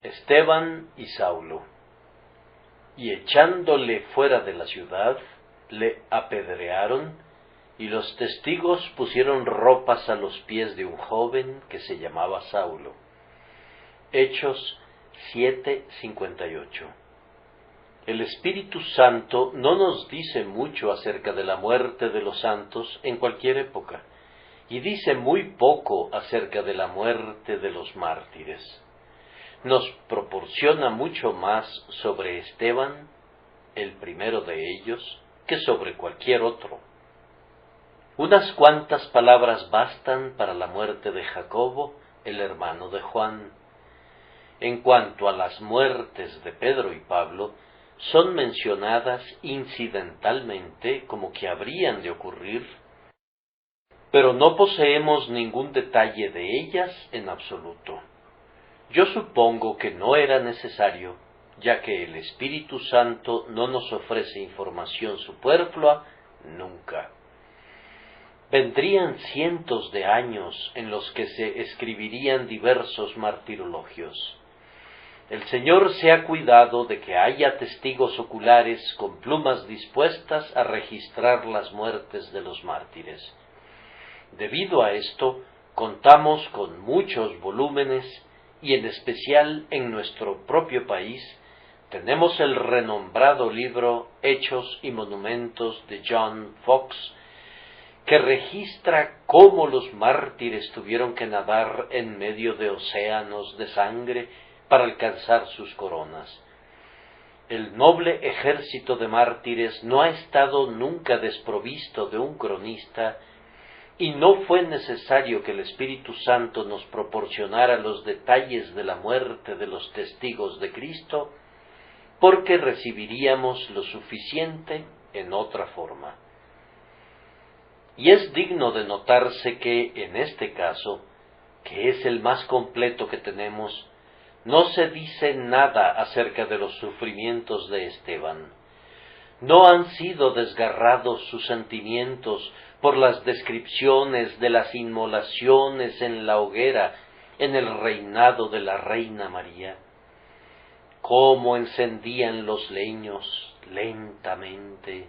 Esteban y Saulo. Y echándole fuera de la ciudad, le apedrearon, y los testigos pusieron ropas a los pies de un joven que se llamaba Saulo. Hechos 7:58. El Espíritu Santo no nos dice mucho acerca de la muerte de los santos en cualquier época, y dice muy poco acerca de la muerte de los mártires. Nos proporciona mucho más sobre Esteban, el primero de ellos, que sobre cualquier otro. Unas cuantas palabras bastan para la muerte de Jacobo, el hermano de Juan. En cuanto a las muertes de Pedro y Pablo, son mencionadas incidentalmente como que habrían de ocurrir, pero no poseemos ningún detalle de ellas en absoluto. Yo supongo que no era necesario, ya que el Espíritu Santo no nos ofrece información superflua nunca. Vendrían cientos de años en los que se escribirían diversos martirologios. El Señor se ha cuidado de que haya testigos oculares con plumas dispuestas a registrar las muertes de los mártires. Debido a esto, contamos con muchos volúmenes y en especial en nuestro propio país, tenemos el renombrado libro Hechos y Monumentos de John Fox, que registra cómo los mártires tuvieron que nadar en medio de océanos de sangre para alcanzar sus coronas. El noble ejército de mártires no ha estado nunca desprovisto de un cronista, y no fue necesario que el Espíritu Santo nos proporcionara los detalles de la muerte de los testigos de Cristo, porque recibiríamos lo suficiente en otra forma. Y es digno de notarse que, en este caso, que es el más completo que tenemos, no se dice nada acerca de los sufrimientos de Esteban. No han sido desgarrados sus sentimientos por las descripciones de las inmolaciones en la hoguera en el reinado de la Reina María. Cómo encendían los leños lentamente,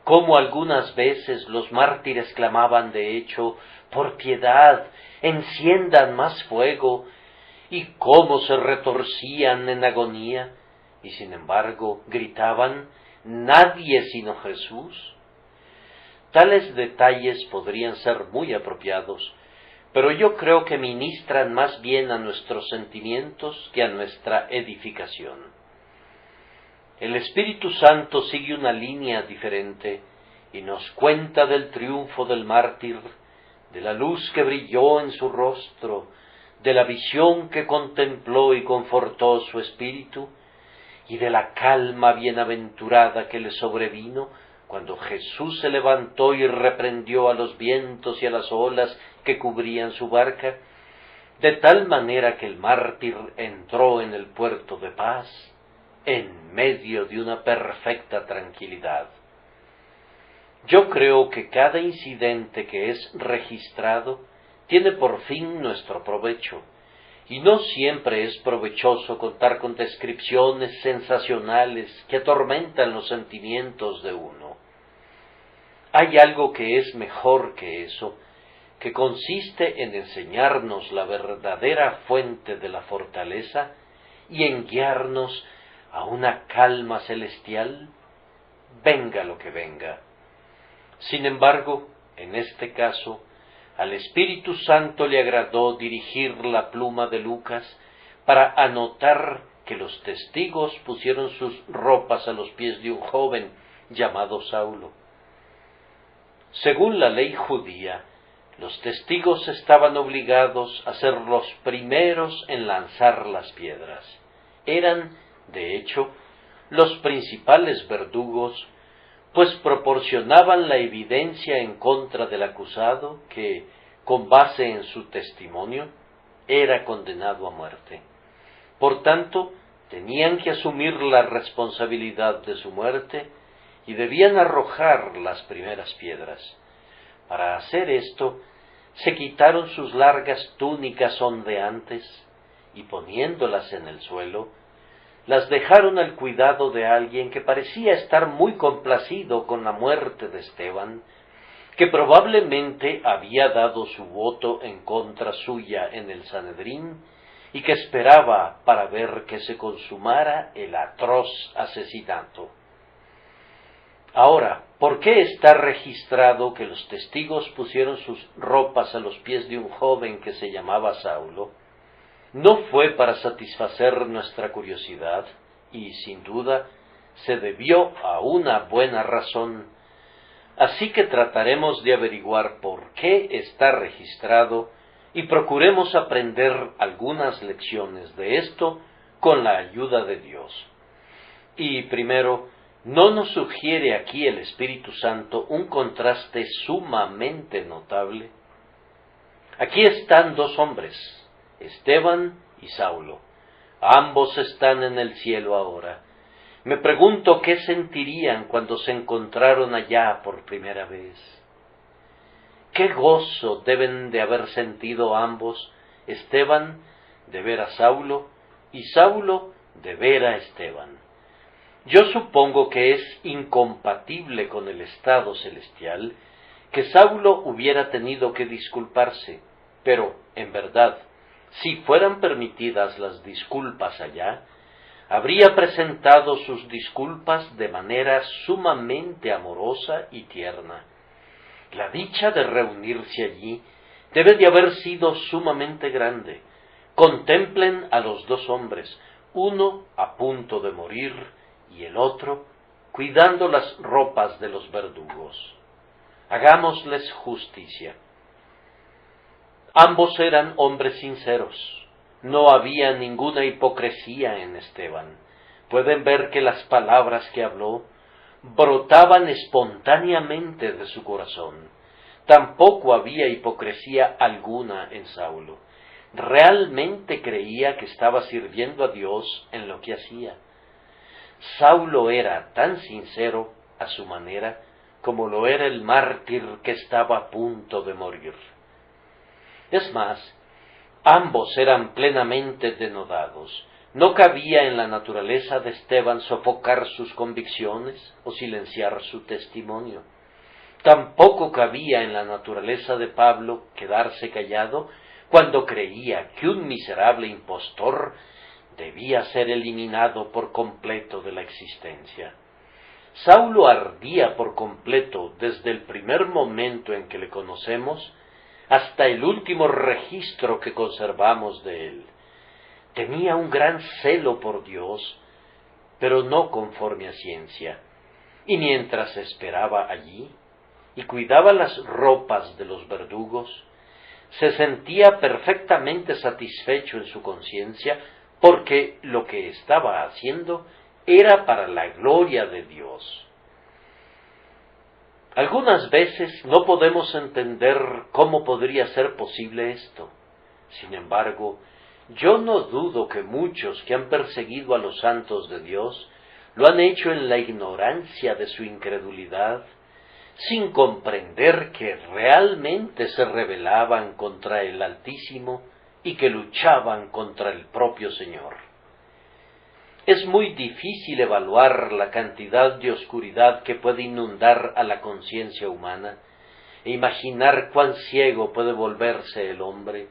cómo algunas veces los mártires clamaban de hecho, por piedad, enciendan más fuego, y cómo se retorcían en agonía, y sin embargo gritaban, nadie sino Jesús. Tales detalles podrían ser muy apropiados, pero yo creo que ministran más bien a nuestros sentimientos que a nuestra edificación. El Espíritu Santo sigue una línea diferente y nos cuenta del triunfo del mártir, de la luz que brilló en su rostro, de la visión que contempló y confortó su espíritu, y de la calma bienaventurada que le sobrevino cuando Jesús se levantó y reprendió a los vientos y a las olas que cubrían su barca, de tal manera que el mártir entró en el puerto de paz, en medio de una perfecta tranquilidad. Yo creo que cada incidente que es registrado tiene por fin nuestro provecho, y no siempre es provechoso contar con descripciones sensacionales que atormentan los sentimientos de uno. Hay algo que es mejor que eso, que consiste en enseñarnos la verdadera fuente de la fortaleza y en guiarnos a una calma celestial, venga lo que venga. Sin embargo, en este caso, al Espíritu Santo le agradó dirigir la pluma de Lucas para anotar que los testigos pusieron sus ropas a los pies de un joven llamado Saulo. Según la ley judía, los testigos estaban obligados a ser los primeros en lanzar las piedras. Eran, de hecho, los principales verdugos, pues proporcionaban la evidencia en contra del acusado que, con base en su testimonio, era condenado a muerte. Por tanto, tenían que asumir la responsabilidad de su muerte y debían arrojar las primeras piedras. Para hacer esto, se quitaron sus largas túnicas ondeantes y poniéndolas en el suelo, las dejaron al cuidado de alguien que parecía estar muy complacido con la muerte de Esteban, que probablemente había dado su voto en contra suya en el Sanedrín y que esperaba para ver que se consumara el atroz asesinato. Ahora, ¿por qué está registrado que los testigos pusieron sus ropas a los pies de un joven que se llamaba Saulo? No fue para satisfacer nuestra curiosidad, y sin duda se debió a una buena razón. Así que trataremos de averiguar por qué está registrado y procuremos aprender algunas lecciones de esto con la ayuda de Dios. Y primero, ¿no nos sugiere aquí el Espíritu Santo un contraste sumamente notable? Aquí están dos hombres, Esteban y Saulo. Ambos están en el cielo ahora. Me pregunto qué sentirían cuando se encontraron allá por primera vez. Qué gozo deben de haber sentido ambos, Esteban de ver a Saulo y Saulo de ver a Esteban. Yo supongo que es incompatible con el estado celestial que Saulo hubiera tenido que disculparse, pero, en verdad, si fueran permitidas las disculpas allá, habría presentado sus disculpas de manera sumamente amorosa y tierna. La dicha de reunirse allí debe de haber sido sumamente grande. Contemplen a los dos hombres, uno a punto de morir y el otro cuidando las ropas de los verdugos. Hagámosles justicia. Ambos eran hombres sinceros. No había ninguna hipocresía en Esteban. Pueden ver que las palabras que habló brotaban espontáneamente de su corazón. Tampoco había hipocresía alguna en Saulo. Realmente creía que estaba sirviendo a Dios en lo que hacía. Saulo era tan sincero a su manera como lo era el mártir que estaba a punto de morir. Es más, ambos eran plenamente denodados. No cabía en la naturaleza de Esteban sofocar sus convicciones o silenciar su testimonio. Tampoco cabía en la naturaleza de Pablo quedarse callado cuando creía que un miserable impostor debía ser eliminado por completo de la existencia. Saulo ardía por completo desde el primer momento en que le conocemos hasta el último registro que conservamos de él. Tenía un gran celo por Dios, pero no conforme a ciencia, y mientras esperaba allí y cuidaba las ropas de los verdugos, se sentía perfectamente satisfecho en su conciencia porque lo que estaba haciendo era para la gloria de Dios. Algunas veces no podemos entender cómo podría ser posible esto. Sin embargo, yo no dudo que muchos que han perseguido a los santos de Dios lo han hecho en la ignorancia de su incredulidad, sin comprender que realmente se rebelaban contra el Altísimo y que luchaban contra el propio Señor. Es muy difícil evaluar la cantidad de oscuridad que puede inundar a la conciencia humana e imaginar cuán ciego puede volverse el hombre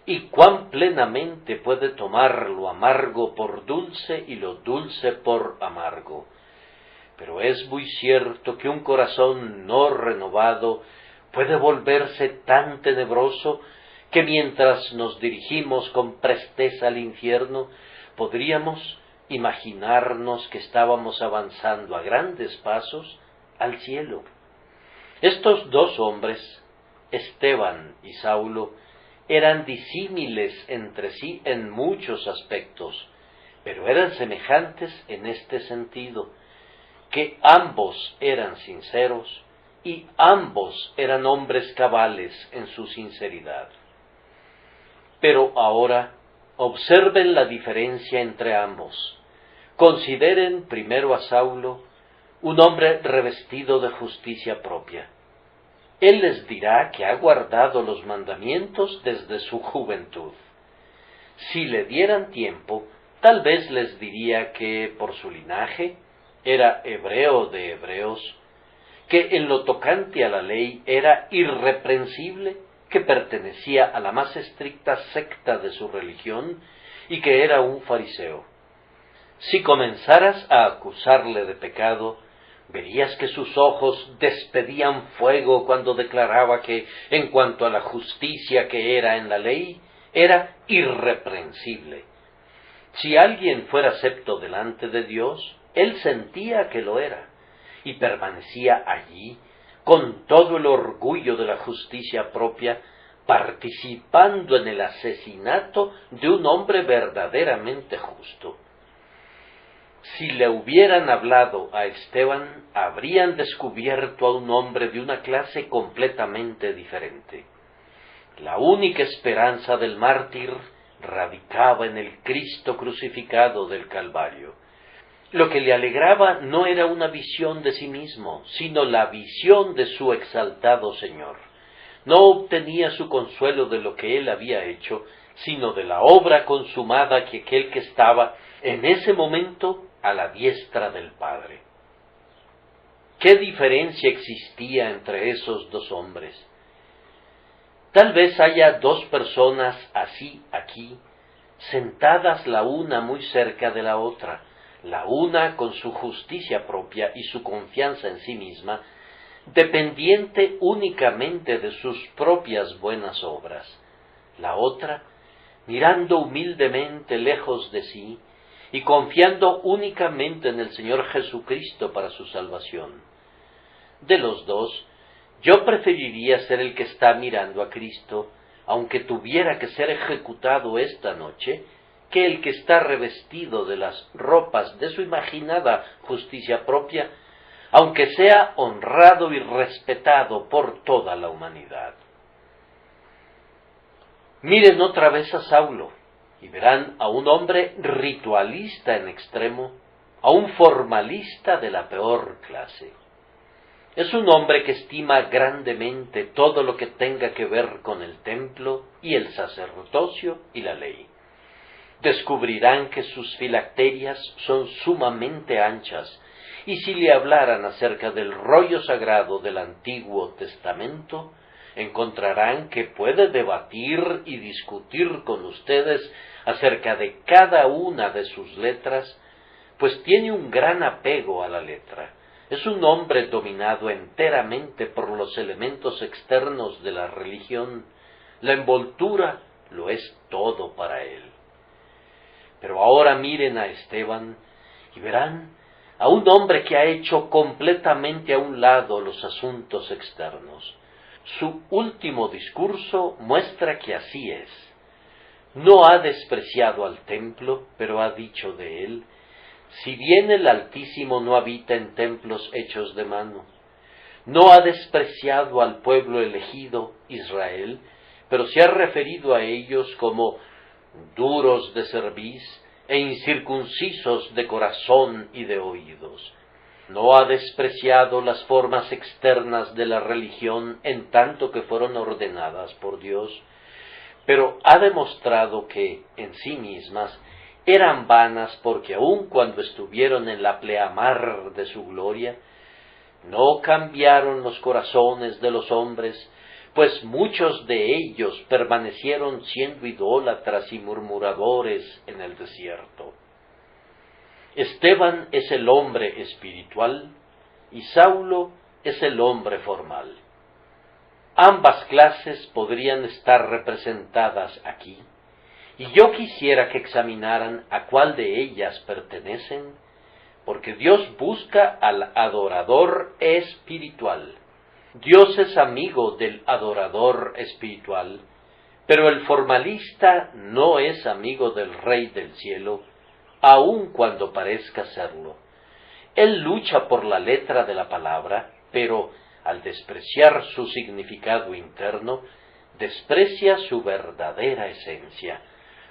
y cuán plenamente puede tomar lo amargo por dulce y lo dulce por amargo. Pero es muy cierto que un corazón no renovado puede volverse tan tenebroso que mientras nos dirigimos con presteza al infierno, podríamos imaginarnos que estábamos avanzando a grandes pasos al cielo. Estos dos hombres, Esteban y Saulo, eran disímiles entre sí en muchos aspectos, pero eran semejantes en este sentido, que ambos eran sinceros y ambos eran hombres cabales en su sinceridad. Pero ahora observen la diferencia entre ambos. Consideren primero a Saulo, un hombre revestido de justicia propia. Él les dirá que ha guardado los mandamientos desde su juventud. Si le dieran tiempo, tal vez les diría que por su linaje era hebreo de hebreos, que en lo tocante a la ley era irreprensible, que pertenecía a la más estricta secta de su religión y que era un fariseo. Si comenzaras a acusarle de pecado, verías que sus ojos despedían fuego cuando declaraba que, en cuanto a la justicia que era en la ley, era irreprensible. Si alguien fuera acepto delante de Dios, él sentía que lo era, y permanecía allí, con todo el orgullo de la justicia propia, participando en el asesinato de un hombre verdaderamente justo. Si le hubieran hablado a Esteban, habrían descubierto a un hombre de una clase completamente diferente. La única esperanza del mártir radicaba en el Cristo crucificado del Calvario. Lo que le alegraba no era una visión de sí mismo, sino la visión de su exaltado Señor. No obtenía su consuelo de lo que él había hecho, sino de la obra consumada que aquel que estaba en ese momento a la diestra del Padre. ¿Qué diferencia existía entre esos dos hombres? Tal vez haya dos personas así aquí, sentadas la una muy cerca de la otra, la una con su justicia propia y su confianza en sí misma, dependiente únicamente de sus propias buenas obras, la otra mirando humildemente lejos de sí y confiando únicamente en el Señor Jesucristo para su salvación. De los dos, yo preferiría ser el que está mirando a Cristo, aunque tuviera que ser ejecutado esta noche, que el que está revestido de las ropas de su imaginada justicia propia, aunque sea honrado y respetado por toda la humanidad. Miren otra vez a Saulo, y verán a un hombre ritualista en extremo, a un formalista de la peor clase. Es un hombre que estima grandemente todo lo que tenga que ver con el templo y el sacerdocio y la ley. Descubrirán que sus filacterias son sumamente anchas, y si le hablaran acerca del rollo sagrado del Antiguo Testamento, encontrarán que puede debatir y discutir con ustedes acerca de cada una de sus letras, pues tiene un gran apego a la letra. Es un hombre dominado enteramente por los elementos externos de la religión. La envoltura lo es todo para él. Pero ahora miren a Esteban y verán a un hombre que ha hecho completamente a un lado los asuntos externos. Su último discurso muestra que así es. No ha despreciado al templo, pero ha dicho de él: si bien el Altísimo no habita en templos hechos de mano. No ha despreciado al pueblo elegido, Israel, pero se ha referido a ellos como duros de cerviz e incircuncisos de corazón y de oídos. No ha despreciado las formas externas de la religión en tanto que fueron ordenadas por Dios, pero ha demostrado que, en sí mismas, eran vanas porque aun cuando estuvieron en la pleamar de su gloria, no cambiaron los corazones de los hombres, pues muchos de ellos permanecieron siendo idólatras y murmuradores en el desierto. Esteban es el hombre espiritual y Saulo es el hombre formal. Ambas clases podrían estar representadas aquí, y yo quisiera que examinaran a cuál de ellas pertenecen, porque Dios busca al adorador espiritual. Dios es amigo del adorador espiritual, pero el formalista no es amigo del Rey del cielo, aun cuando parezca serlo. Él lucha por la letra de la palabra, pero al despreciar su significado interno, desprecia su verdadera esencia,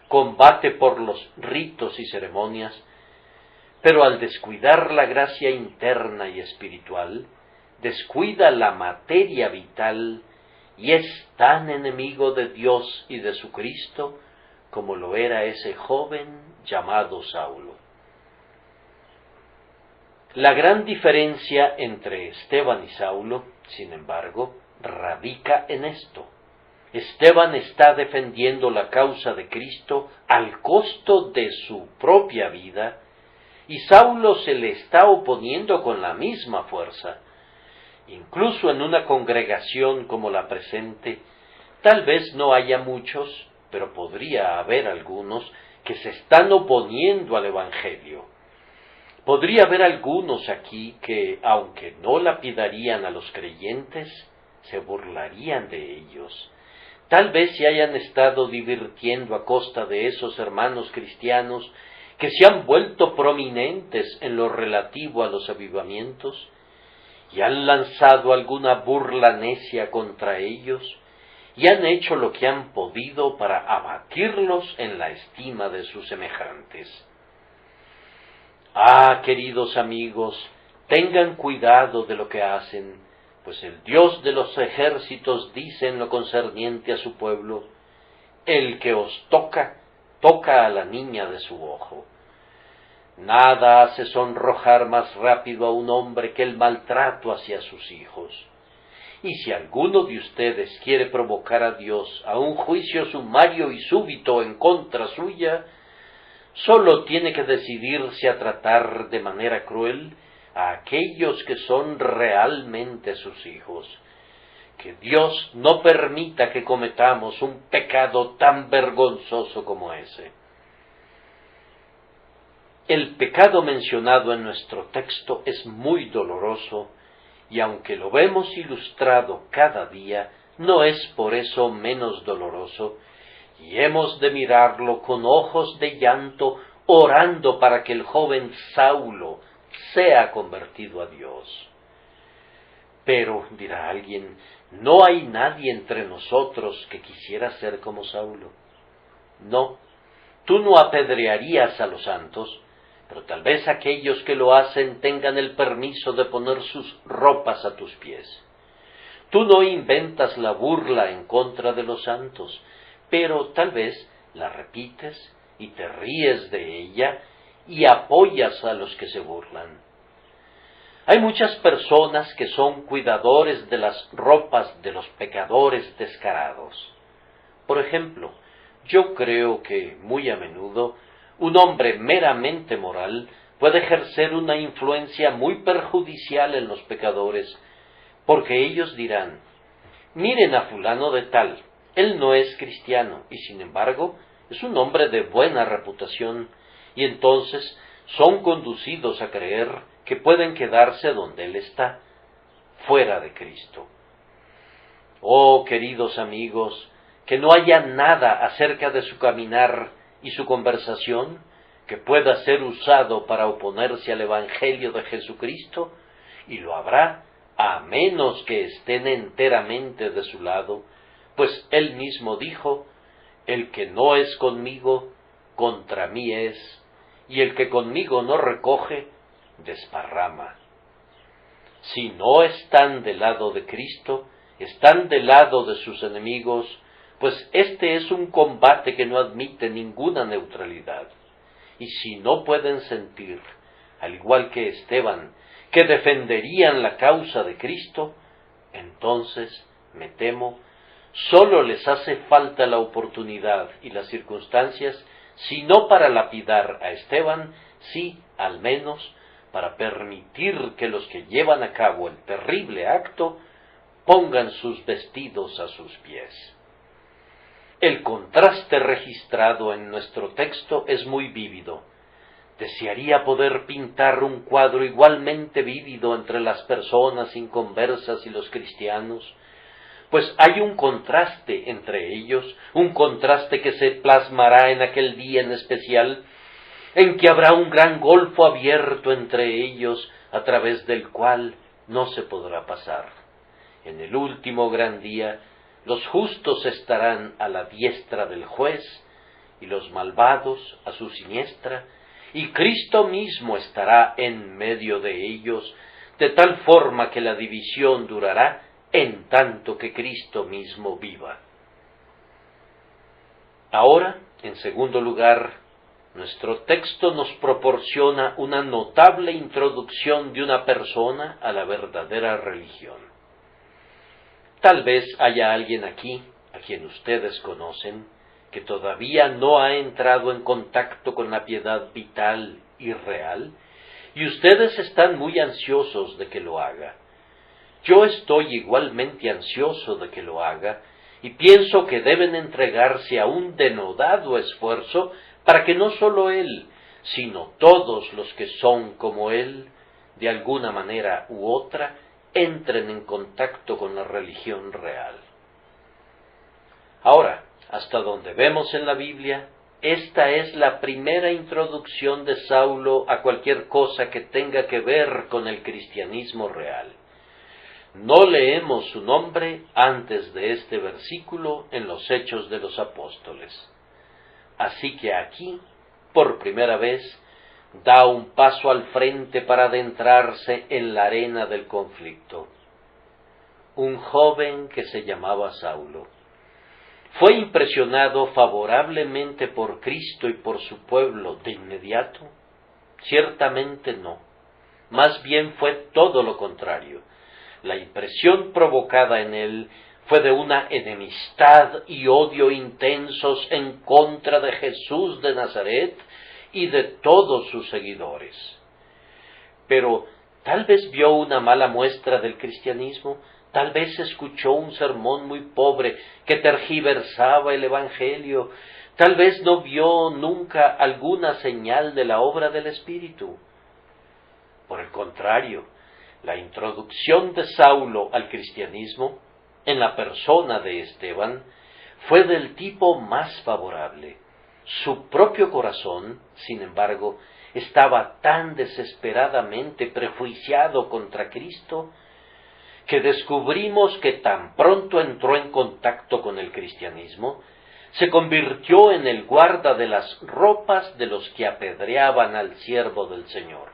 combate por los ritos y ceremonias, pero al descuidar la gracia interna y espiritual, descuida la materia vital y es tan enemigo de Dios y de su Cristo como lo era ese joven llamado Saulo. La gran diferencia entre Esteban y Saulo, sin embargo, radica en esto. Esteban está defendiendo la causa de Cristo al costo de su propia vida, y Saulo se le está oponiendo con la misma fuerza. Incluso en una congregación como la presente, tal vez no haya muchos, pero podría haber algunos que se están oponiendo al Evangelio. Podría haber algunos aquí que, aunque no lapidarían a los creyentes, se burlarían de ellos. Tal vez se hayan estado divirtiendo a costa de esos hermanos cristianos que se han vuelto prominentes en lo relativo a los avivamientos y han lanzado alguna burla necia contra ellos y han hecho lo que han podido para abatirlos en la estima de sus semejantes. Ah, queridos amigos, tengan cuidado de lo que hacen, pues el Dios de los ejércitos dice en lo concerniente a su pueblo: el que os toca, toca a la niña de su ojo. Nada hace sonrojar más rápido a un hombre que el maltrato hacia sus hijos. Y si alguno de ustedes quiere provocar a Dios a un juicio sumario y súbito en contra suya, solo tiene que decidirse a tratar de manera cruel a aquellos que son realmente sus hijos. Que Dios no permita que cometamos un pecado tan vergonzoso como ese. El pecado mencionado en nuestro texto es muy doloroso, y aunque lo vemos ilustrado cada día, no es por eso menos doloroso, y hemos de mirarlo con ojos de llanto, orando para que el joven Saulo sea convertido a Dios. Pero, dirá alguien, ¿no hay nadie entre nosotros que quisiera ser como Saulo? No, tú no apedrearías a los santos, pero tal vez aquellos que lo hacen tengan el permiso de poner sus ropas a tus pies. Tú no inventas la burla en contra de los santos, pero tal vez la repites y te ríes de ella y apoyas a los que se burlan. Hay muchas personas que son cuidadores de las ropas de los pecadores descarados. Por ejemplo, yo creo que muy a menudo un hombre meramente moral puede ejercer una influencia muy perjudicial en los pecadores, porque ellos dirán: miren a fulano de tal, él no es cristiano, y sin embargo es un hombre de buena reputación, y entonces son conducidos a creer que pueden quedarse donde él está, fuera de Cristo. Oh, queridos amigos, que no haya nada acerca de su caminar y su conversación que pueda ser usado para oponerse al Evangelio de Jesucristo, y lo habrá a menos que estén enteramente de su lado, pues él mismo dijo: el que no es conmigo, contra mí es, y el que conmigo no recoge, desparrama. Si no están del lado de Cristo, están del lado de sus enemigos, pues este es un combate que no admite ninguna neutralidad. Y si no pueden sentir, al igual que Esteban, que defenderían la causa de Cristo, entonces, me temo, solo les hace falta la oportunidad y las circunstancias, si no para lapidar a Esteban, sí, al menos, para permitir que los que llevan a cabo el terrible acto pongan sus vestidos a sus pies. El contraste registrado en nuestro texto es muy vívido. Desearía poder pintar un cuadro igualmente vívido entre las personas inconversas y los cristianos, pues hay un contraste entre ellos, un contraste que se plasmará en aquel día en especial, en que habrá un gran golfo abierto entre ellos, a través del cual no se podrá pasar. En el último gran día, los justos estarán a la diestra del juez, y los malvados a su siniestra, y Cristo mismo estará en medio de ellos, de tal forma que la división durará en tanto que Cristo mismo viva. Ahora, En segundo lugar, nuestro texto nos proporciona una notable introducción de una persona a la verdadera religión. Tal vez haya alguien aquí, a quien ustedes conocen, que todavía no ha entrado en contacto con la piedad vital y real, y ustedes están muy ansiosos de que lo haga. Yo estoy igualmente ansioso de que lo haga, y pienso que deben entregarse a un denodado esfuerzo para que no solo él, sino todos los que son como él, de alguna manera u otra, entren en contacto con la religión real. Ahora, hasta donde vemos en la Biblia, esta es la primera introducción de Saulo a cualquier cosa que tenga que ver con el cristianismo real. No leemos su nombre antes de este versículo en los Hechos de los Apóstoles. Así que aquí, por primera vez, da un paso al frente para adentrarse en la arena del conflicto. Un joven que se llamaba Saulo. ¿Fue impresionado favorablemente por Cristo y por su pueblo de inmediato? Ciertamente no. Más bien fue todo lo contrario. La impresión provocada en él fue de una enemistad y odio intensos en contra de Jesús de Nazaret y de todos sus seguidores. Pero tal vez vio una mala muestra del cristianismo, tal vez escuchó un sermón muy pobre que tergiversaba el Evangelio, tal vez no vio nunca alguna señal de la obra del Espíritu. Por el contrario, la introducción de Saulo al cristianismo, en la persona de Esteban, fue del tipo más favorable. Su propio corazón, sin embargo, estaba tan desesperadamente prejuiciado contra Cristo, que descubrimos que tan pronto entró en contacto con el cristianismo, se convirtió en el guarda de las ropas de los que apedreaban al siervo del Señor.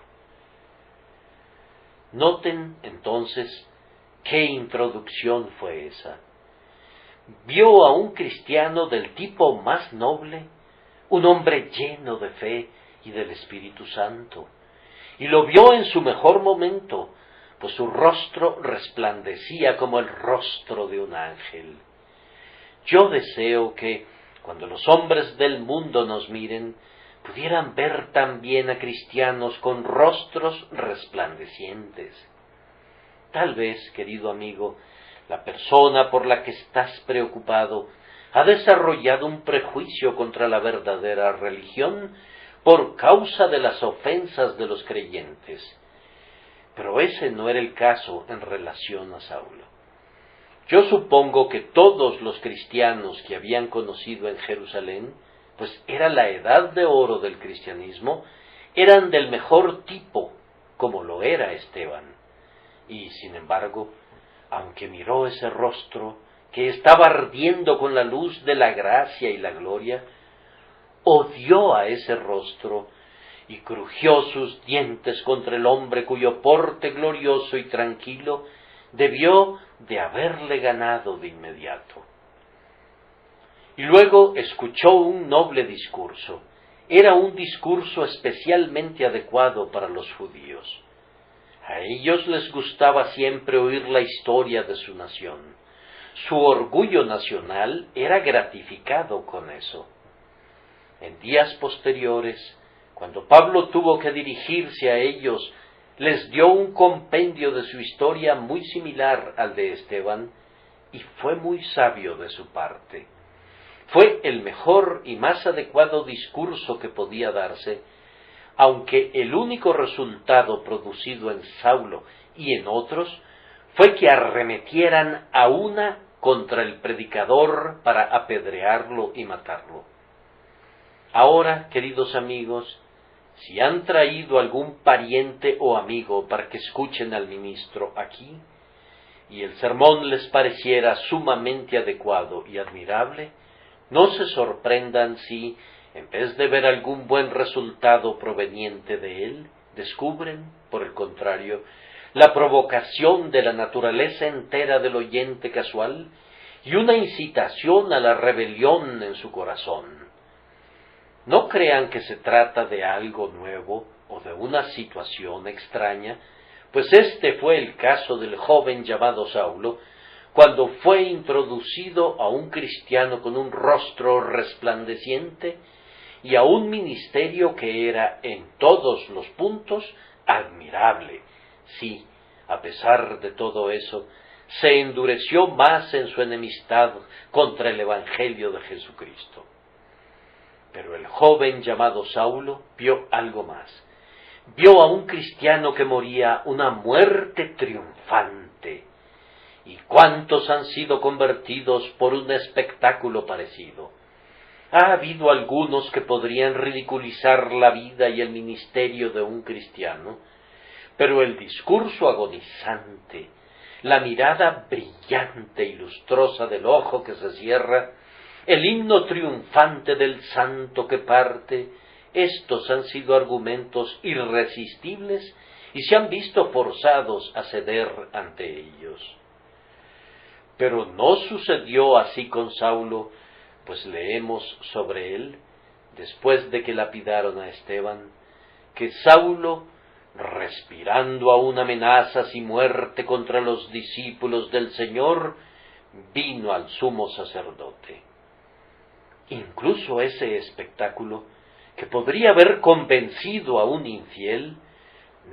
Noten, entonces, qué introducción fue esa. Vio a un cristiano del tipo más noble, un hombre lleno de fe y del Espíritu Santo, y lo vio en su mejor momento, pues su rostro resplandecía como el rostro de un ángel. Yo deseo que, cuando los hombres del mundo nos miren, pudieran ver también a cristianos con rostros resplandecientes. Tal vez, querido amigo, la persona por la que estás preocupado ha desarrollado un prejuicio contra la verdadera religión por causa de las ofensas de los creyentes. Pero ese no era el caso en relación a Saulo. Yo supongo que todos los cristianos que habían conocido en Jerusalén, pues era la edad de oro del cristianismo, eran del mejor tipo, como lo era Esteban. Y, sin embargo, aunque miró ese rostro que estaba ardiendo con la luz de la gracia y la gloria, odió a ese rostro y crujió sus dientes contra el hombre cuyo porte glorioso y tranquilo debió de haberle ganado de inmediato. Y luego escuchó un noble discurso. Era un discurso especialmente adecuado para los judíos. A ellos les gustaba siempre oír la historia de su nación. Su orgullo nacional era gratificado con eso. En días posteriores, cuando Pablo tuvo que dirigirse a ellos, les dio un compendio de su historia muy similar al de Esteban, y fue muy sabio de su parte. Fue el mejor y más adecuado discurso que podía darse, aunque el único resultado producido en Saulo y en otros fue que arremetieran a una contra el predicador para apedrearlo y matarlo. Ahora, queridos amigos, si han traído algún pariente o amigo para que escuchen al ministro aquí, y el sermón les pareciera sumamente adecuado y admirable, no se sorprendan si, en vez de ver algún buen resultado proveniente de él, descubren, por el contrario, la provocación de la naturaleza entera del oyente casual y una incitación a la rebelión en su corazón. No crean que se trata de algo nuevo o de una situación extraña, pues este fue el caso del joven llamado Saulo, cuando fue introducido a un cristiano con un rostro resplandeciente y a un ministerio que era en todos los puntos admirable. Sí, a pesar de todo eso, se endureció más en su enemistad contra el Evangelio de Jesucristo. Pero el joven llamado Saulo vio algo más. Vio a un cristiano que moría una muerte triunfante. ¿Y cuántos han sido convertidos por un espectáculo parecido? Ha habido algunos que podrían ridiculizar la vida y el ministerio de un cristiano, pero el discurso agonizante, la mirada brillante y lustrosa del ojo que se cierra, el himno triunfante del santo que parte, estos han sido argumentos irresistibles y se han visto forzados a ceder ante ellos. Pero no sucedió así con Saulo, pues leemos sobre él, después de que lapidaron a Esteban, que Saulo, respirando aún amenazas y muerte contra los discípulos del Señor, vino al sumo sacerdote. Incluso ese espectáculo, que podría haber convencido a un infiel,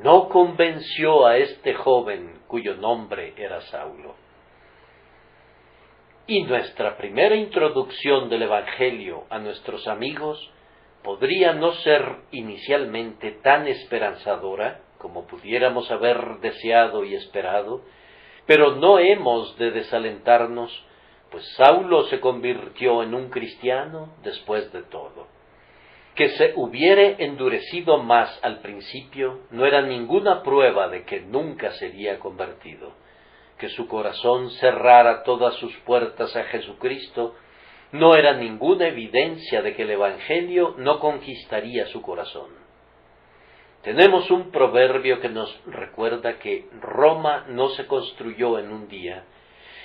no convenció a este joven cuyo nombre era Saulo. Y nuestra primera introducción del Evangelio a nuestros amigos podría no ser inicialmente tan esperanzadora como pudiéramos haber deseado y esperado, pero no hemos de desalentarnos, pues Saulo se convirtió en un cristiano después de todo. Que se hubiere endurecido más al principio no era ninguna prueba de que nunca sería convertido. Que su corazón cerrara todas sus puertas a Jesucristo no era ninguna evidencia de que el Evangelio no conquistaría su corazón. Tenemos un proverbio que nos recuerda que Roma no se construyó en un día,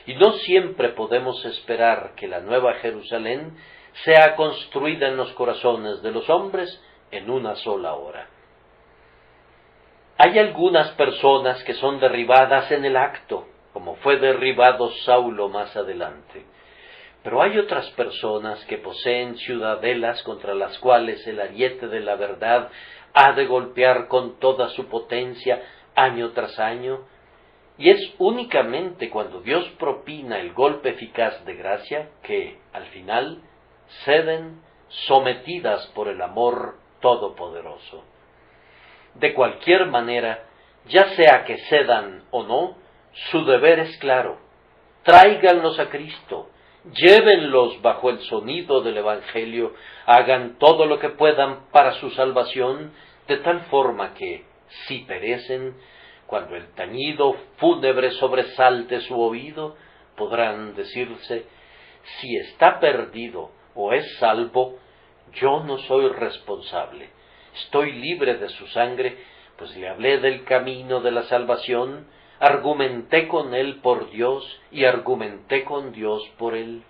y no siempre podemos esperar que la Nueva Jerusalén sea construida en los corazones de los hombres en una sola hora. Hay algunas personas que son derribadas en el acto, como fue derribado Saulo más adelante. Pero hay otras personas que poseen ciudadelas contra las cuales el ariete de la verdad ha de golpear con toda su potencia año tras año, y es únicamente cuando Dios propina el golpe eficaz de gracia que, al final, ceden sometidas por el amor todopoderoso. De cualquier manera, ya sea que cedan o no, su deber es claro: tráiganlos a Cristo, llévenlos bajo el sonido del Evangelio, hagan todo lo que puedan para su salvación, de tal forma que, si perecen, cuando el tañido fúnebre sobresalte su oído, podrán decirse: si está perdido o es salvo, yo no soy responsable, estoy libre de su sangre, pues le hablé del camino de la salvación, argumenté con él por Dios y argumenté con Dios por él.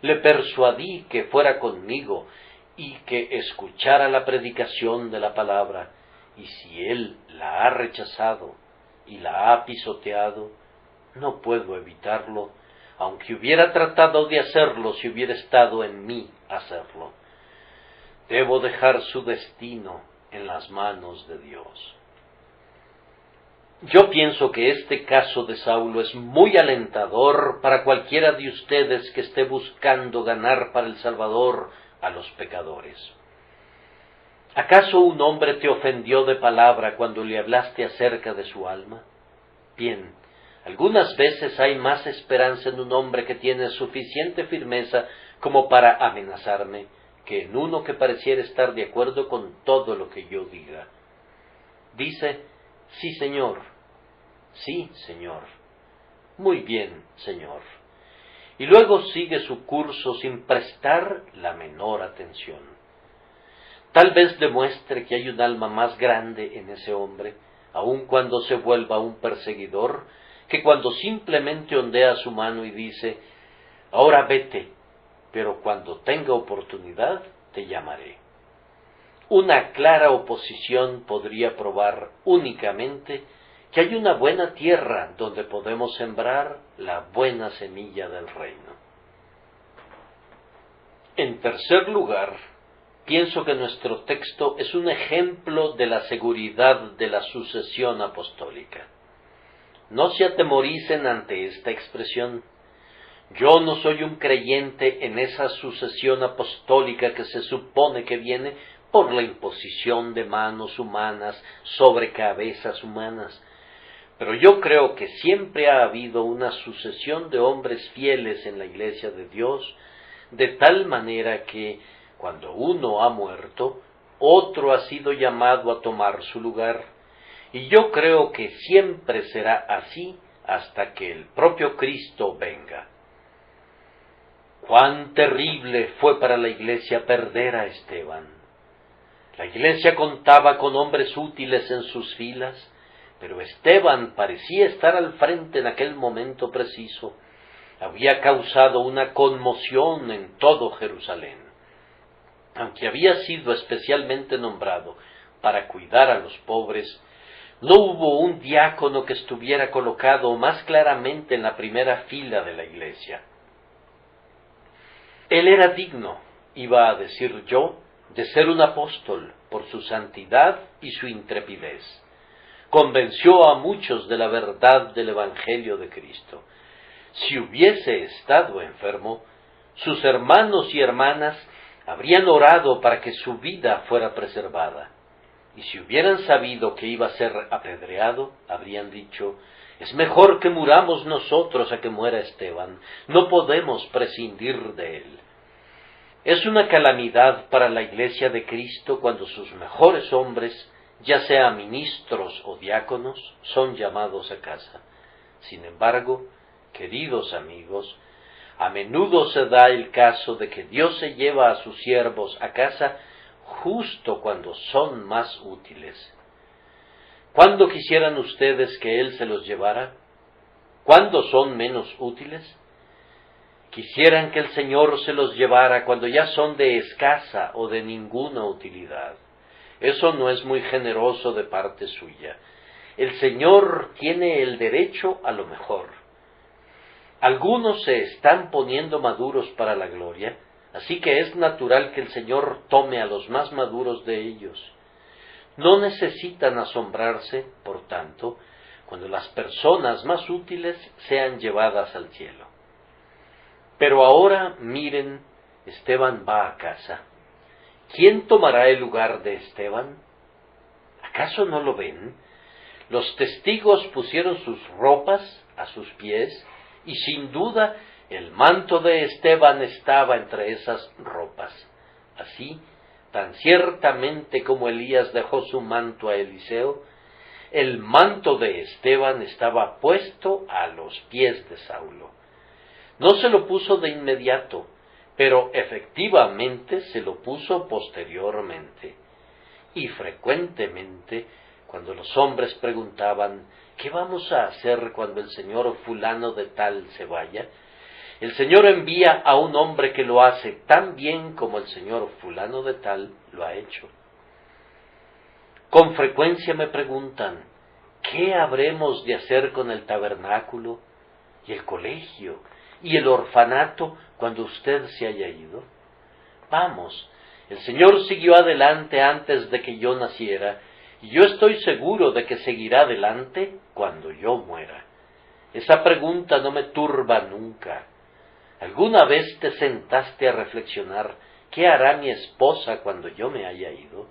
Le persuadí que fuera conmigo y que escuchara la predicación de la palabra, y si él la ha rechazado y la ha pisoteado, no puedo evitarlo, aunque hubiera tratado de hacerlo si hubiera estado en mí hacerlo. Debo dejar su destino en las manos de Dios. Yo pienso que este caso de Saulo es muy alentador para cualquiera de ustedes que esté buscando ganar para el Salvador a los pecadores. ¿Acaso un hombre te ofendió de palabra cuando le hablaste acerca de su alma? Bien, algunas veces hay más esperanza en un hombre que tiene suficiente firmeza como para amenazarme, que en uno que pareciera estar de acuerdo con todo lo que yo diga. Dice: sí, Señor. Sí, Señor. Muy bien, Señor. Y luego sigue su curso sin prestar la menor atención. Tal vez demuestre que hay un alma más grande en ese hombre, aun cuando se vuelva un perseguidor, que cuando simplemente ondea su mano y dice: ahora vete, pero cuando tenga oportunidad te llamaré. una clara oposición podría probar únicamente que hay una buena tierra donde podemos sembrar la buena semilla del reino. En tercer lugar, pienso que nuestro texto es un ejemplo de la seguridad de la sucesión apostólica. No se atemoricen ante esta expresión. Yo no soy un creyente en esa sucesión apostólica que se supone que viene por la imposición de manos humanas sobre cabezas humanas. Pero yo creo que siempre ha habido una sucesión de hombres fieles en la Iglesia de Dios, de tal manera que, cuando uno ha muerto, otro ha sido llamado a tomar su lugar. Y yo creo que siempre será así hasta que el propio Cristo venga. Cuán terrible fue para la Iglesia perder a Esteban. La Iglesia contaba con hombres útiles en sus filas, pero Esteban parecía estar al frente en aquel momento preciso. Había causado una conmoción en todo Jerusalén. Aunque había sido especialmente nombrado para cuidar a los pobres, no hubo un diácono que estuviera colocado más claramente en la primera fila de la Iglesia. Él era digno, iba a decir yo, de ser un apóstol por su santidad y su intrepidez. Convenció a muchos de la verdad del Evangelio de Cristo. Si hubiese estado enfermo, sus hermanos y hermanas habrían orado para que su vida fuera preservada. Y si hubieran sabido que iba a ser apedreado, habrían dicho: es mejor que muramos nosotros a que muera Esteban, no podemos prescindir de él. Es una calamidad para la Iglesia de Cristo cuando sus mejores hombres, ya sea ministros o diáconos, son llamados a casa. Sin embargo, queridos amigos, a menudo se da el caso de que Dios se lleva a sus siervos a casa justo cuando son más útiles. ¿Cuándo quisieran ustedes que Él se los llevara? ¿Cuándo son menos útiles? Quisieran que el Señor se los llevara cuando ya son de escasa o de ninguna utilidad. Eso no es muy generoso de parte suya. El Señor tiene el derecho a lo mejor. Algunos se están poniendo maduros para la gloria, así que es natural que el Señor tome a los más maduros de ellos. No necesitan asombrarse, por tanto, cuando las personas más útiles sean llevadas al cielo. Pero ahora, miren, Esteban va a casa. ¿Quién tomará el lugar de Esteban? ¿Acaso no lo ven? Los testigos pusieron sus ropas a sus pies, y sin duda el manto de Esteban estaba entre esas ropas. Así, tan ciertamente como Elías dejó su manto a Eliseo, el manto de Esteban estaba puesto a los pies de Saulo. No se lo puso de inmediato, pero efectivamente se lo puso posteriormente. Y frecuentemente, cuando los hombres preguntaban: ¿qué vamos a hacer cuando el señor fulano de tal se vaya?, el Señor envía a un hombre que lo hace tan bien como el señor fulano de tal lo ha hecho. Con frecuencia me preguntan: ¿qué habremos de hacer con el tabernáculo y el colegio y el orfanato cuando usted se haya ido? Vamos, el Señor siguió adelante antes de que yo naciera, y yo estoy seguro de que seguirá adelante cuando yo muera. Esa pregunta no me turba nunca. ¿Alguna vez te sentaste a reflexionar qué hará mi esposa cuando yo me haya ido?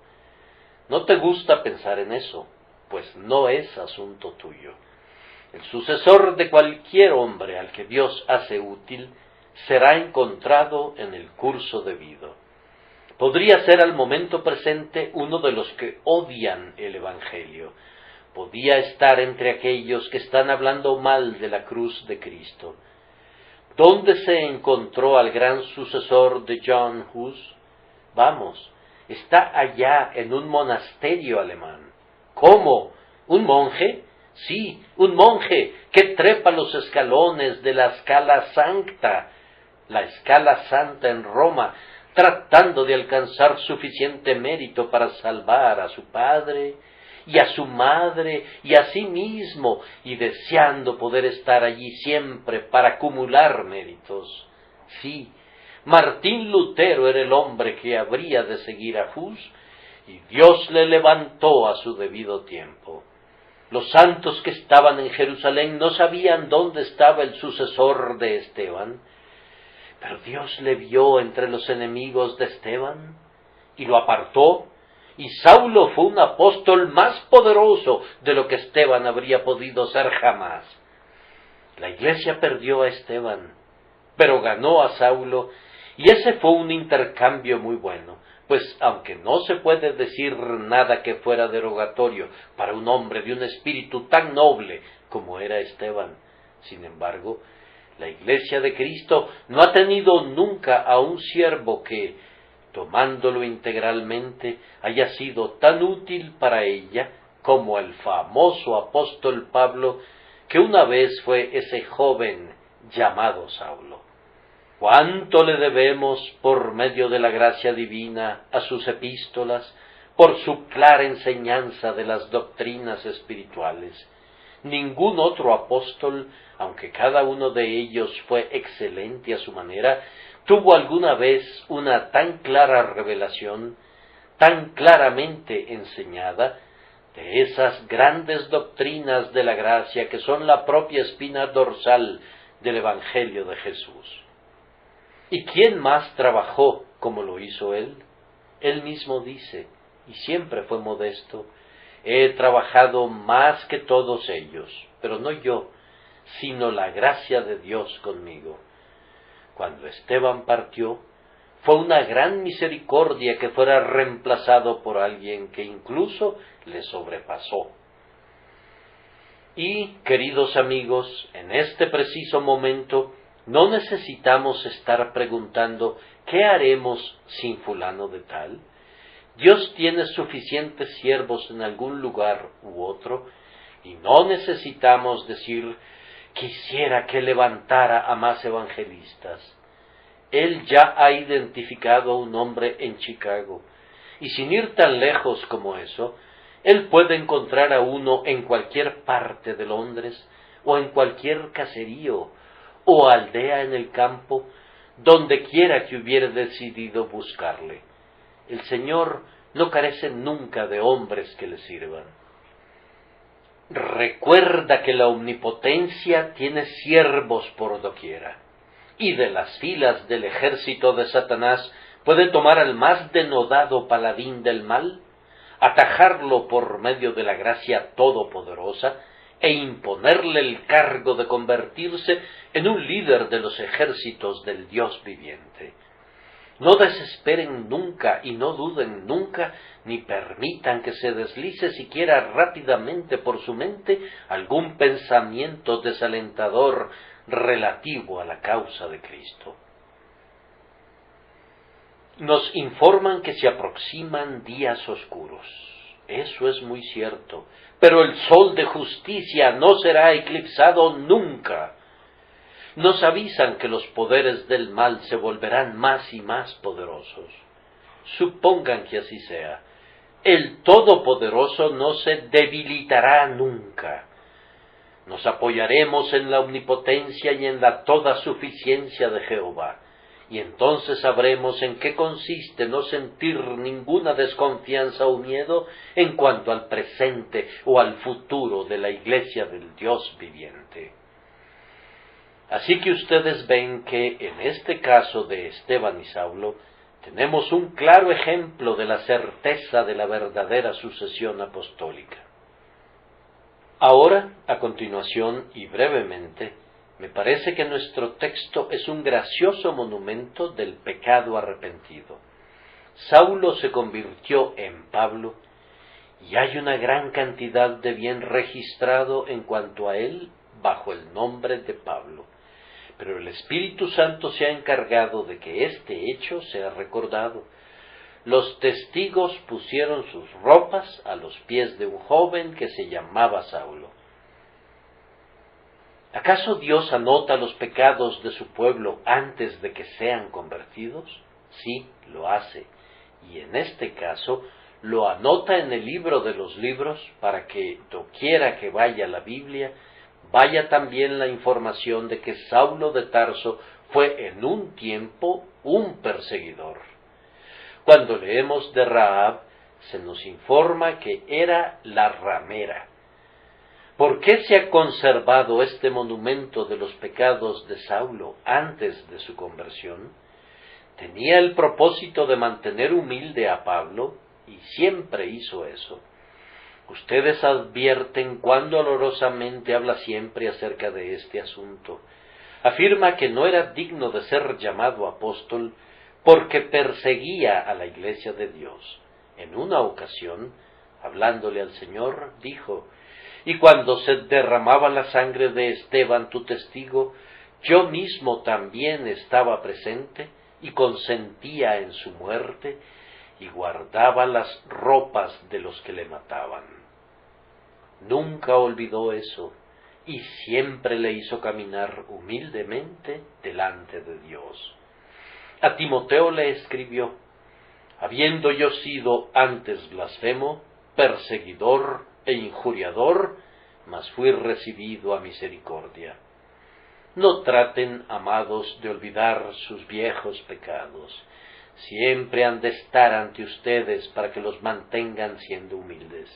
No te gusta pensar en eso, pues no es asunto tuyo. El sucesor de cualquier hombre al que Dios hace útil será encontrado en el curso debido. Podría ser al momento presente uno de los que odian el Evangelio. Podía estar entre aquellos que están hablando mal de la cruz de Cristo. ¿Dónde se encontró al gran sucesor de John Hus? Vamos, está allá en un monasterio alemán. ¿Cómo? ¿Un monje? Sí, un monje que trepa los escalones de la Scala Sancta, la Escala Santa en Roma, tratando de alcanzar suficiente mérito para salvar a su padre y a su madre y a sí mismo, y deseando poder estar allí siempre para acumular méritos. Sí, Martín Lutero era el hombre que habría de seguir a Hus, y Dios le levantó a su debido tiempo. Los santos que estaban en Jerusalén no sabían dónde estaba el sucesor de Esteban, pero Dios le vio entre los enemigos de Esteban y lo apartó, y Saulo fue un apóstol más poderoso de lo que Esteban habría podido ser jamás. La iglesia perdió a Esteban, pero ganó a Saulo, y ese fue un intercambio muy bueno, pues aunque no se puede decir nada que fuera derogatorio para un hombre de un espíritu tan noble como era Esteban, sin embargo, la Iglesia de Cristo no ha tenido nunca a un siervo que, tomándolo integralmente, haya sido tan útil para ella como el famoso apóstol Pablo, que una vez fue ese joven llamado Saulo. ¿Cuánto le debemos por medio de la gracia divina a sus epístolas, por su clara enseñanza de las doctrinas espirituales? Ningún otro apóstol, aunque cada uno de ellos fue excelente a su manera, tuvo alguna vez una tan clara revelación, tan claramente enseñada, de esas grandes doctrinas de la gracia que son la propia espina dorsal del Evangelio de Jesús. ¿Y quién más trabajó como lo hizo él? Él mismo dice, y siempre fue modesto: he trabajado más que todos ellos, pero no yo, sino la gracia de Dios conmigo. Cuando Esteban partió, fue una gran misericordia que fuera reemplazado por alguien que incluso le sobrepasó. Y, queridos amigos, en este preciso momento, no necesitamos estar preguntando ¿qué haremos sin fulano de tal? Dios tiene suficientes siervos en algún lugar u otro, y no necesitamos decir quisiera que levantara a más evangelistas. Él ya ha identificado a un hombre en Chicago, y sin ir tan lejos como eso, Él puede encontrar a uno en cualquier parte de Londres, o en cualquier caserío, o aldea en el campo, donde quiera que hubiere decidido buscarle. El Señor no carece nunca de hombres que le sirvan. Recuerda que la omnipotencia tiene siervos por doquiera, y de las filas del ejército de Satanás puede tomar al más denodado paladín del mal, atajarlo por medio de la gracia todopoderosa, e imponerle el cargo de convertirse en un líder de los ejércitos del Dios viviente. No desesperen nunca y no duden nunca, ni permitan que se deslice siquiera rápidamente por su mente algún pensamiento desalentador relativo a la causa de Cristo. Nos informan que se aproximan días oscuros. Eso es muy cierto, pero el sol de justicia no será eclipsado nunca. Nos avisan que los poderes del mal se volverán más y más poderosos. Supongan que así sea. El Todopoderoso no se debilitará nunca. Nos apoyaremos en la omnipotencia y en la toda suficiencia de Jehová, y entonces sabremos en qué consiste no sentir ninguna desconfianza o miedo en cuanto al presente o al futuro de la Iglesia del Dios viviente. Así que ustedes ven que en este caso de Esteban y Saulo tenemos un claro ejemplo de la certeza de la verdadera sucesión apostólica. Ahora, a continuación y brevemente, me parece que nuestro texto es un gracioso monumento del pecado arrepentido. Saulo se convirtió en Pablo, y hay una gran cantidad de bien registrado en cuanto a él bajo el nombre de Pablo. Pero el Espíritu Santo se ha encargado de que este hecho sea recordado. Los testigos pusieron sus ropas a los pies de un joven que se llamaba Saulo. ¿Acaso Dios anota los pecados de su pueblo antes de que sean convertidos? Sí, lo hace, y en este caso lo anota en el libro de los libros para que, doquiera que vaya la Biblia, vaya también la información de que Saulo de Tarso fue en un tiempo un perseguidor. Cuando leemos de Rahab, se nos informa que era la ramera. ¿Por qué se ha conservado este monumento de los pecados de Saulo antes de su conversión? Tenía el propósito de mantener humilde a Pablo, y siempre hizo eso. Ustedes advierten cuán dolorosamente habla siempre acerca de este asunto. Afirma que no era digno de ser llamado apóstol porque perseguía a la iglesia de Dios. En una ocasión, hablándole al Señor, dijo: «Y cuando se derramaba la sangre de Esteban, tu testigo, yo mismo también estaba presente y consentía en su muerte y guardaba las ropas de los que le mataban». Nunca olvidó eso y siempre le hizo caminar humildemente delante de Dios. A Timoteo le escribió: «Habiendo yo sido antes blasfemo, perseguidor e injuriador, mas fui recibido a misericordia». No traten, amados, de olvidar sus viejos pecados. Siempre han de estar ante ustedes para que los mantengan siendo humildes.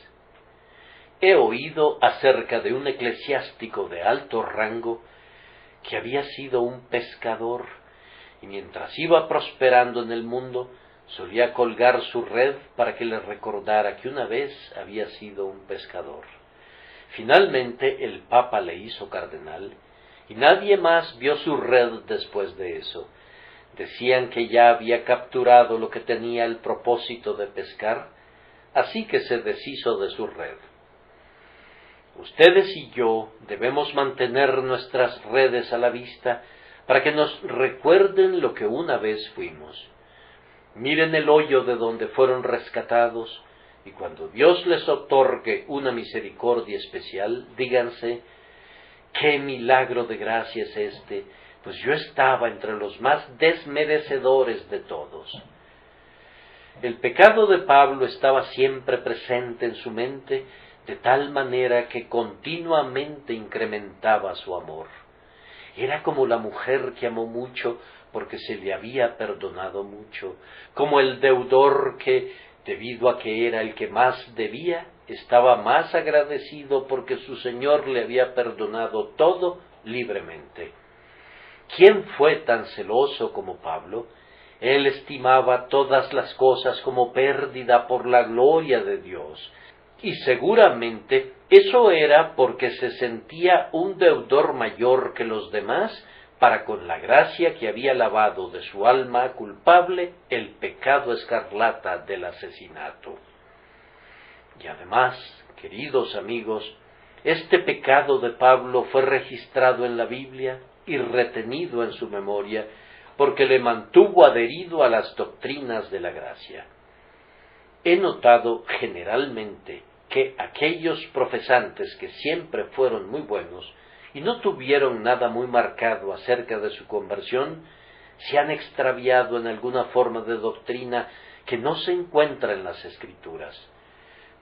He oído acerca de un eclesiástico de alto rango que había sido un pescador, y mientras iba prosperando en el mundo, solía colgar su red para que le recordara que una vez había sido un pescador. Finalmente el Papa le hizo cardenal, y nadie más vio su red después de eso. Decían que ya había capturado lo que tenía el propósito de pescar, así que se deshizo de su red. Ustedes y yo debemos mantener nuestras redes a la vista para que nos recuerden lo que una vez fuimos. Miren el hoyo de donde fueron rescatados, y cuando Dios les otorgue una misericordia especial, díganse: «¡Qué milagro de gracia es este! Pues yo estaba entre los más desmerecedores de todos». El pecado de Pablo estaba siempre presente en su mente, de tal manera que continuamente incrementaba su amor. Era como la mujer que amó mucho porque se le había perdonado mucho, como el deudor que, debido a que era el que más debía, estaba más agradecido porque su Señor le había perdonado todo libremente. ¿Quién fue tan celoso como Pablo? Él estimaba todas las cosas como pérdida por la gloria de Dios, y seguramente eso era porque se sentía un deudor mayor que los demás para con la gracia que había lavado de su alma culpable el pecado escarlata del asesinato. Y además, queridos amigos, este pecado de Pablo fue registrado en la Biblia y retenido en su memoria porque le mantuvo adherido a las doctrinas de la gracia. He notado generalmente que aquellos profesantes que siempre fueron muy buenos y no tuvieron nada muy marcado acerca de su conversión, se han extraviado en alguna forma de doctrina que no se encuentra en las Escrituras.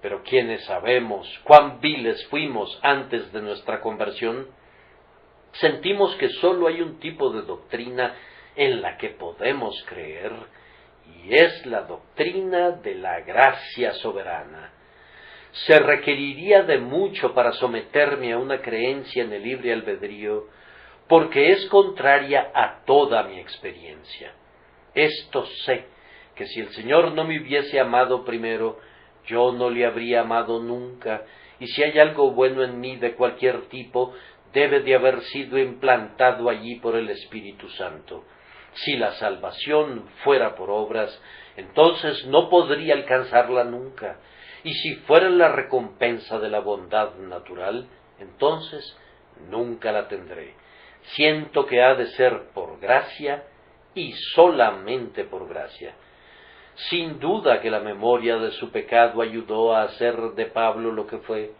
Pero quienes sabemos cuán viles fuimos antes de nuestra conversión, sentimos que sólo hay un tipo de doctrina en la que podemos creer, y es la doctrina de la gracia soberana. Se requeriría de mucho para someterme a una creencia en el libre albedrío, porque es contraria a toda mi experiencia. Esto sé, que si el Señor no me hubiese amado primero, yo no le habría amado nunca, y si hay algo bueno en mí de cualquier tipo, debe de haber sido implantado allí por el Espíritu Santo. Si la salvación fuera por obras, entonces no podría alcanzarla nunca, y si fuera la recompensa de la bondad natural, entonces nunca la tendré. Siento que ha de ser por gracia y solamente por gracia. Sin duda que la memoria de su pecado ayudó a hacer de Pablo lo que fue,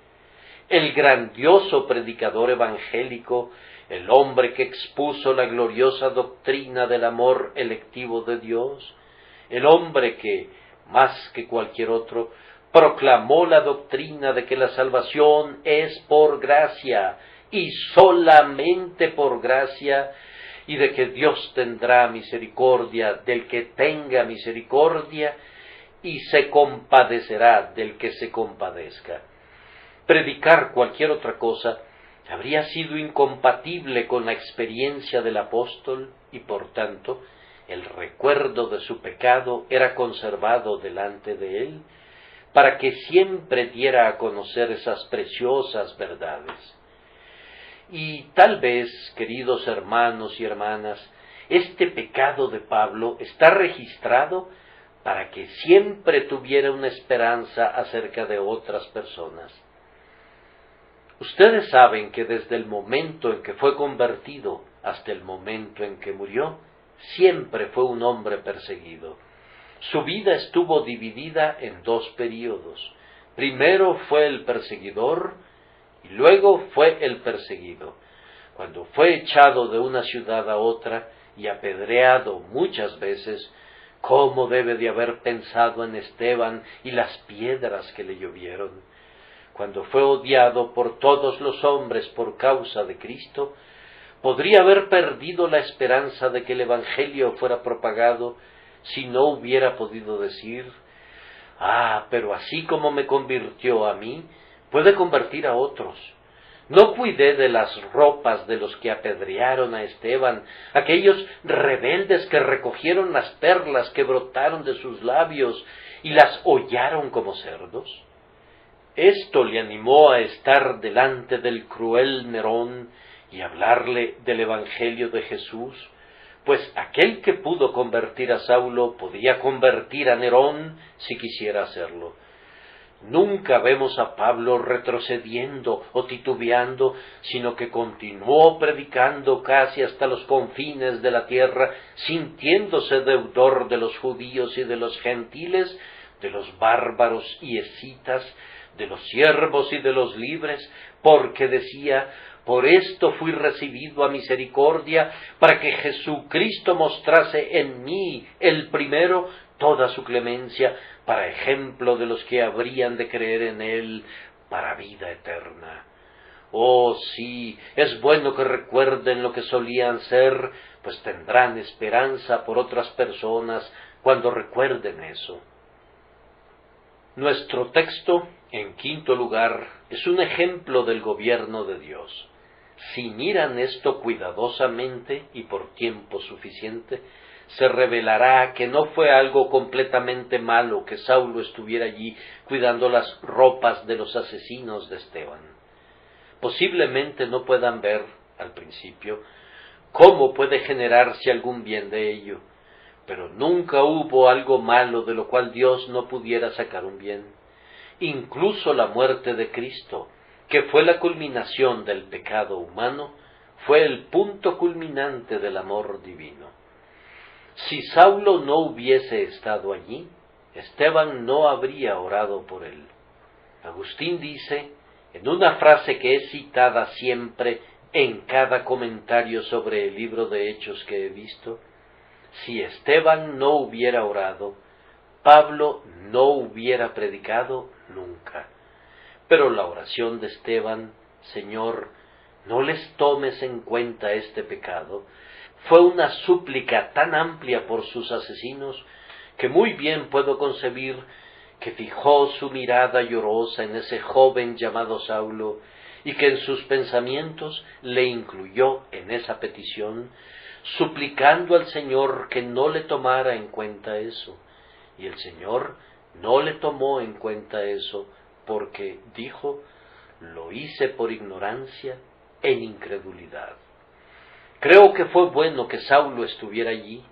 el grandioso predicador evangélico, el hombre que expuso la gloriosa doctrina del amor electivo de Dios, el hombre que, más que cualquier otro, proclamó la doctrina de que la salvación es por gracia y solamente por gracia, y de que Dios tendrá misericordia del que tenga misericordia y se compadecerá del que se compadezca. Predicar cualquier otra cosa habría sido incompatible con la experiencia del apóstol y por tanto el recuerdo de su pecado era conservado delante de él para que siempre diera a conocer esas preciosas verdades. Y tal vez, queridos hermanos y hermanas, este pecado de Pablo está registrado para que siempre tuviera una esperanza acerca de otras personas. Ustedes saben que desde el momento en que fue convertido hasta el momento en que murió, siempre fue un hombre perseguido. Su vida estuvo dividida en dos períodos. Primero fue el perseguidor y luego fue el perseguido. Cuando fue echado de una ciudad a otra y apedreado muchas veces, ¿cómo debe de haber pensado en Esteban y las piedras que le llovieron? Cuando fue odiado por todos los hombres por causa de Cristo, podría haber perdido la esperanza de que el Evangelio fuera propagado si no hubiera podido decir: pero así como me convirtió a mí, puede convertir a otros. No cuidé de las ropas de los que apedrearon a Esteban, aquellos rebeldes que recogieron las perlas que brotaron de sus labios y las hollaron como cerdos. Esto le animó a estar delante del cruel Nerón y hablarle del Evangelio de Jesús, pues aquel que pudo convertir a Saulo podía convertir a Nerón si quisiera hacerlo. Nunca vemos a Pablo retrocediendo o titubeando, sino que continuó predicando casi hasta los confines de la tierra, sintiéndose deudor de los judíos y de los gentiles, de los bárbaros y escitas, de los siervos y de los libres, porque decía: por esto fui recibido a misericordia, para que Jesucristo mostrase en mí, el primero, toda su clemencia, para ejemplo de los que habrían de creer en él para vida eterna. Oh, sí, es bueno que recuerden lo que solían ser, pues tendrán esperanza por otras personas cuando recuerden eso. Nuestro texto, en quinto lugar, es un ejemplo del gobierno de Dios. Si miran esto cuidadosamente y por tiempo suficiente, se revelará que no fue algo completamente malo que Saulo estuviera allí cuidando las ropas de los asesinos de Esteban. Posiblemente no puedan ver, al principio, cómo puede generarse algún bien de ello, pero nunca hubo algo malo de lo cual Dios no pudiera sacar un bien. Incluso la muerte de Cristo, que fue la culminación del pecado humano, fue el punto culminante del amor divino. Si Saulo no hubiese estado allí, Esteban no habría orado por él. Agustín dice, en una frase que es citada siempre en cada comentario sobre el libro de Hechos que he visto: si Esteban no hubiera orado, Pablo no hubiera predicado nunca. Pero la oración de Esteban: Señor, no les tomes en cuenta este pecado, fue una súplica tan amplia por sus asesinos que muy bien puedo concebir que fijó su mirada llorosa en ese joven llamado Saulo y que en sus pensamientos le incluyó en esa petición, suplicando al Señor que no le tomara en cuenta eso. Y el Señor no le tomó en cuenta eso porque dijo: lo hice por ignorancia en incredulidad. Creo que fue bueno que Saulo estuviera allí,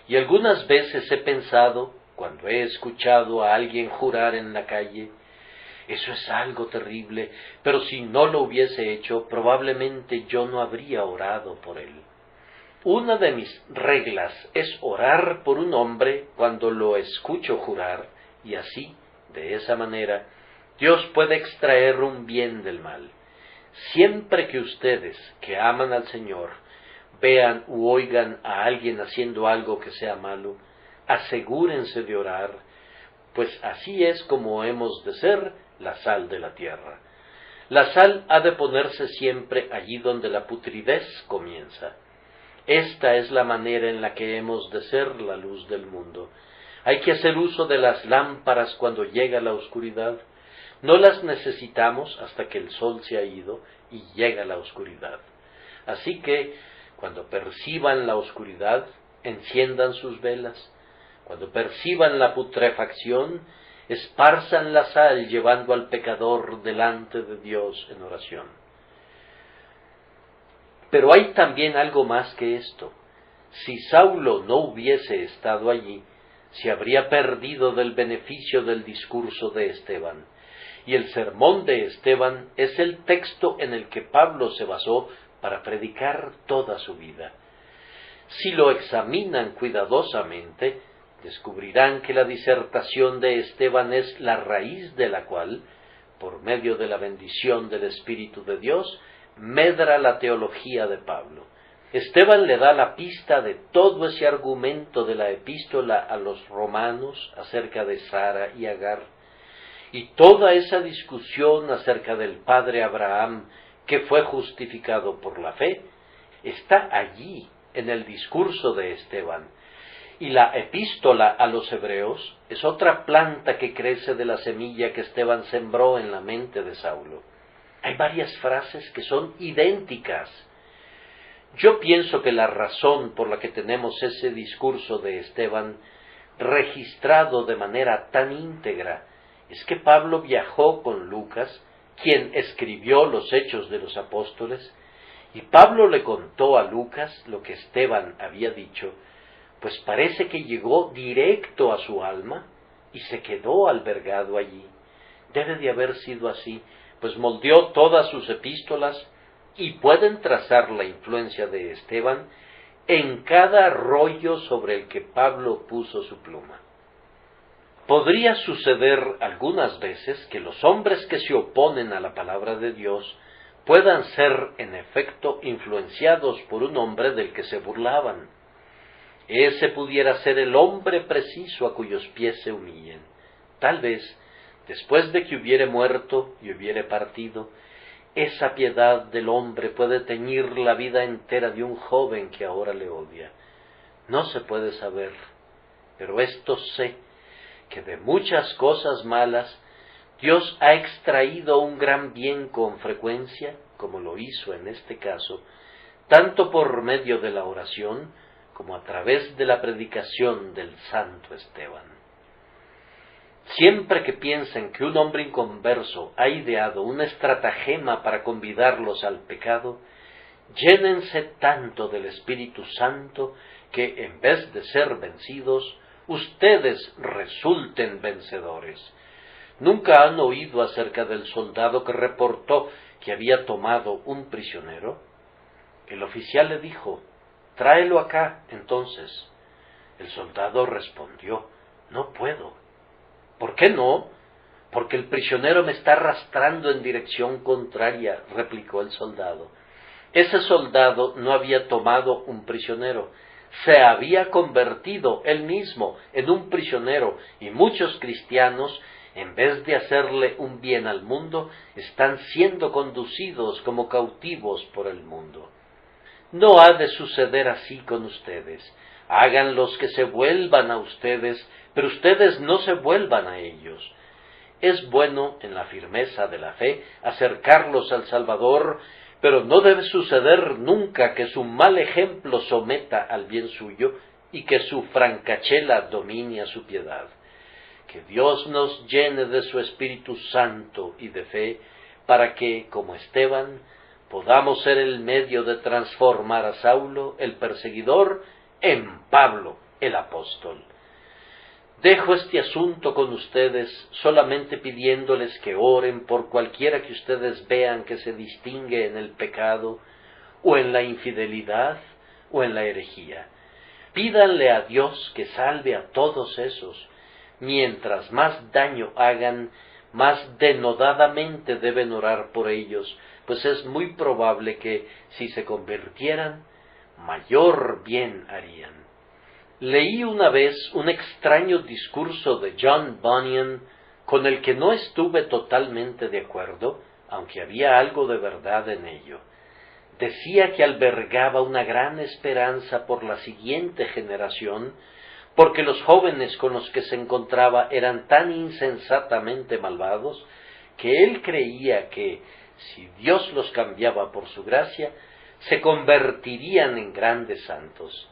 y algunas veces he pensado, cuando he escuchado a alguien jurar en la calle: eso es algo terrible, pero si no lo hubiese hecho, probablemente yo no habría orado por él. Una de mis reglas es orar por un hombre cuando lo escucho jurar, y así, de esa manera, Dios puede extraer un bien del mal. Siempre que ustedes, que aman al Señor, vean u oigan a alguien haciendo algo que sea malo, asegúrense de orar, pues así es como hemos de ser la sal de la tierra. La sal ha de ponerse siempre allí donde la putridez comienza. Esta es la manera en la que hemos de ser la luz del mundo. Hay que hacer uso de las lámparas cuando llega la oscuridad. No las necesitamos hasta que el sol se ha ido y llega la oscuridad. Así que, cuando perciban la oscuridad, enciendan sus velas. Cuando perciban la putrefacción, esparzan la sal llevando al pecador delante de Dios en oración. Pero hay también algo más que esto. Si Saulo no hubiese estado allí, se habría perdido del beneficio del discurso de Esteban. Y el sermón de Esteban es el texto en el que Pablo se basó para predicar toda su vida. Si lo examinan cuidadosamente, descubrirán que la disertación de Esteban es la raíz de la cual, por medio de la bendición del Espíritu de Dios, medra la teología de Pablo. Esteban le da la pista de todo ese argumento de la epístola a los romanos acerca de Sara y Agar, y toda esa discusión acerca del padre Abraham, que fue justificado por la fe, está allí en el discurso de Esteban. Y la epístola a los hebreos es otra planta que crece de la semilla que Esteban sembró en la mente de Saulo. Hay varias frases que son idénticas. Yo pienso que la razón por la que tenemos ese discurso de Esteban registrado de manera tan íntegra es que Pablo viajó con Lucas, quien escribió los Hechos de los Apóstoles, y Pablo le contó a Lucas lo que Esteban había dicho, pues parece que llegó directo a su alma y se quedó albergado allí. Debe de haber sido así, pues moldeó todas sus epístolas y pueden trazar la influencia de Esteban en cada rollo sobre el que Pablo puso su pluma. Podría suceder algunas veces que los hombres que se oponen a la palabra de Dios puedan ser en efecto influenciados por un hombre del que se burlaban. Ese pudiera ser el hombre preciso a cuyos pies se humillen. Tal vez, después de que hubiere muerto y hubiere partido, esa piedad del hombre puede teñir la vida entera de un joven que ahora le odia. No se puede saber, pero esto sé, que de muchas cosas malas Dios ha extraído un gran bien con frecuencia, como lo hizo en este caso, tanto por medio de la oración como a través de la predicación del santo Esteban. Siempre que piensen que un hombre inconverso ha ideado una estratagema para convidarlos al pecado, llénense tanto del Espíritu Santo que, en vez de ser vencidos, ustedes resulten vencedores. ¿Nunca han oído acerca del soldado que reportó que había tomado un prisionero? El oficial le dijo: «Tráelo acá, entonces». El soldado respondió: «No puedo». «¿Por qué no?». «Porque el prisionero me está arrastrando en dirección contraria», replicó el soldado. Ese soldado no había tomado un prisionero, se había convertido él mismo en un prisionero, y muchos cristianos, en vez de hacerle un bien al mundo, están siendo conducidos como cautivos por el mundo. No ha de suceder así con ustedes. Háganlos que se vuelvan a ustedes, pero ustedes no se vuelvan a ellos. Es bueno, en la firmeza de la fe, acercarlos al Salvador, pero no debe suceder nunca que su mal ejemplo someta al bien suyo y que su francachela domine a su piedad. Que Dios nos llene de su Espíritu Santo y de fe, para que, como Esteban, podamos ser el medio de transformar a Saulo, el perseguidor, en Pablo, el apóstol. Dejo este asunto con ustedes solamente pidiéndoles que oren por cualquiera que ustedes vean que se distingue en el pecado, o en la infidelidad, o en la herejía. Pídanle a Dios que salve a todos esos. Mientras más daño hagan, más denodadamente deben orar por ellos, pues es muy probable que, si se convirtieran, mayor bien harían. Leí una vez un extraño discurso de John Bunyan con el que no estuve totalmente de acuerdo, aunque había algo de verdad en ello. Decía que albergaba una gran esperanza por la siguiente generación, porque los jóvenes con los que se encontraba eran tan insensatamente malvados, que él creía que, si Dios los cambiaba por su gracia, se convertirían en grandes santos.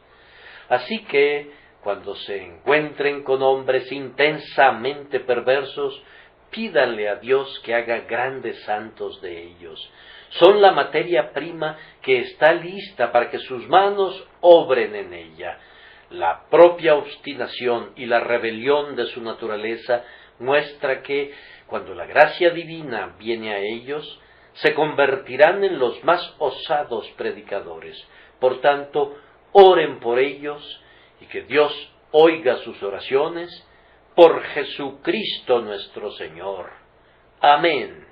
Así que, cuando se encuentren con hombres intensamente perversos, pídanle a Dios que haga grandes santos de ellos. Son la materia prima que está lista para que sus manos obren en ella. La propia obstinación y la rebelión de su naturaleza muestra que, cuando la gracia divina viene a ellos, se convertirán en los más osados predicadores. Por tanto, oren por ellos y que Dios oiga sus oraciones por Jesucristo nuestro Señor. Amén.